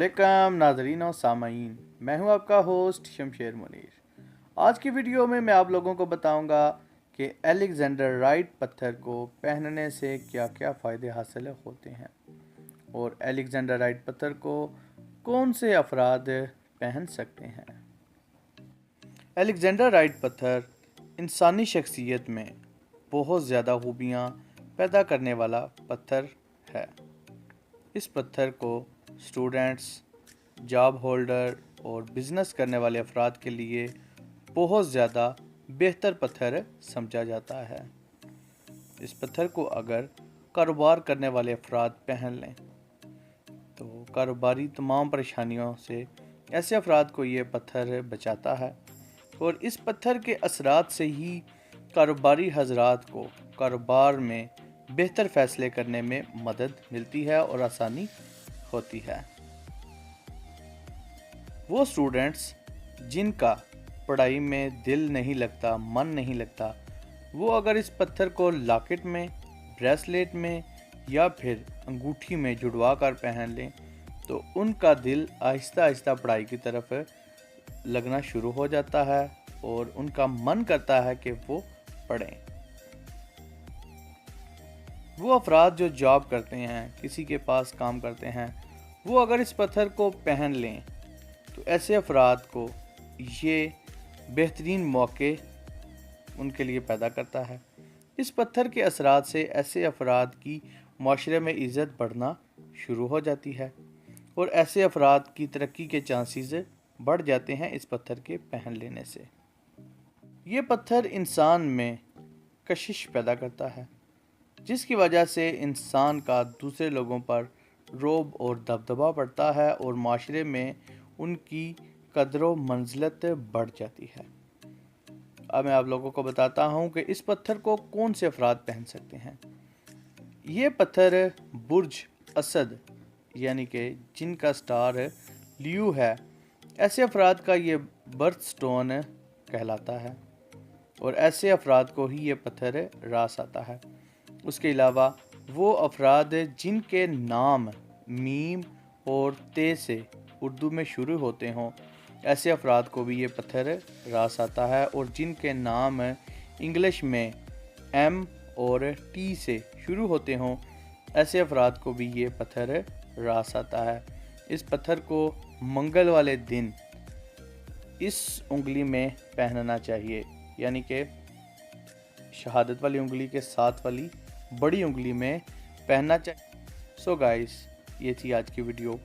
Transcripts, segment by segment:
अस्सलामुअलैकुम नाज़रीन और सामाईन, मैं हूं आपका होस्ट शमशेर मुनीर। आज की वीडियो में मैं आप लोगों को बताऊंगा कि अलेक्जेंडर राइट पत्थर को पहनने से क्या क्या फ़ायदे हासिल होते हैं और अलेक्जेंडर राइट पत्थर को कौन से अफराद पहन सकते हैं। अलेक्जेंडर राइट पत्थर इंसानी शख्सियत में बहुत ज़्यादा खूबियाँ पैदा करने वाला पत्थर है। इस पत्थर को स्टूडेंट्स, जॉब होल्डर और बिज़नेस करने वाले अफराद के लिए बहुत ज़्यादा बेहतर पत्थर समझा जाता है। इस पत्थर को अगर कारोबार करने वाले अफराद पहन लें तो कारोबारी तमाम परेशानियों से ऐसे अफराद को ये पत्थर बचाता है और इस पत्थर के असरात से ही कारोबारी हजरात को कारोबार में बेहतर फ़ैसले करने में मदद मिलती है और आसानी होती है। वो स्टूडेंट्स जिनका पढ़ाई में दिल नहीं लगता, मन नहीं लगता, वो अगर इस पत्थर को लॉकेट में, ब्रेसलेट में या फिर अंगूठी में जुड़वा कर पहन लें तो उनका दिल आहिस्ता आहिस्ता पढ़ाई की तरफ लगना शुरू हो जाता है और उनका मन करता है कि वो पढ़ें। वो अफराद जो जॉब करते हैं, किसी के पास काम करते हैं, वो अगर इस पत्थर को पहन लें तो ऐसे अफराद को ये बेहतरीन मौके उनके लिए पैदा करता है। इस पत्थर के असरात से ऐसे अफराद की माशरे में इज़्ज़त बढ़ना शुरू हो जाती है और ऐसे अफराद की तरक्की के चांसेस बढ़ जाते हैं इस पत्थर के पहन लेने से। ये पत्थर इंसान में कशिश पैदा करता है जिसकी वजह से इंसान का दूसरे लोगों पर रोब और दबदबा पड़ता है और माशरे में उनकी कदर मंजिलत बढ़ जाती है। अब मैं आप लोगों को बताता हूँ कि इस पत्थर को कौन से अफराद पहन सकते हैं। ये पत्थर बुर्ज असद यानी कि जिनका स्टार लियो है, ऐसे अफराद का ये बर्थ स्टोन कहलाता है और ऐसे अफराद को ही ये पत्थर रास आता है। उसके अलावा वो अफराद जिनके नाम मीम और ते से उर्दू में शुरू होते हों, ऐसे अफराद को भी ये पत्थर रास आता है और जिनके नाम इंग्लिश में एम और टी से शुरू होते हों, ऐसे अफराद को भी ये पत्थर रास आता है। इस पत्थर को मंगल वाले दिन इस उंगली में पहनना चाहिए, यानी कि शहादत वाली उंगली के साथ वाली बड़ी उंगली में पहनना चाहिए। सो गाइस, ये थी आज की वीडियो।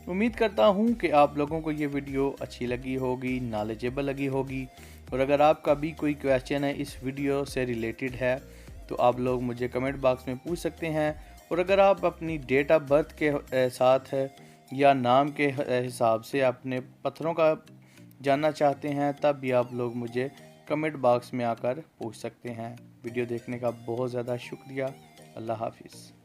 उम्मीद करता हूँ कि आप लोगों को ये वीडियो अच्छी लगी होगी, नॉलेजेबल लगी होगी और अगर आपका भी कोई क्वेश्चन है इस वीडियो से रिलेटेड है तो आप लोग मुझे कमेंट बॉक्स में पूछ सकते हैं और अगर आप अपनी डेट ऑफ बर्थ के साथ या नाम के हिसाब से अपने पत्थरों का जानना चाहते हैं तब भी आप लोग मुझे कमेंट बॉक्स में आकर पूछ सकते हैं। वीडियो देखने का बहुत ज़्यादा शुक्रिया। अल्लाह हाफिज़।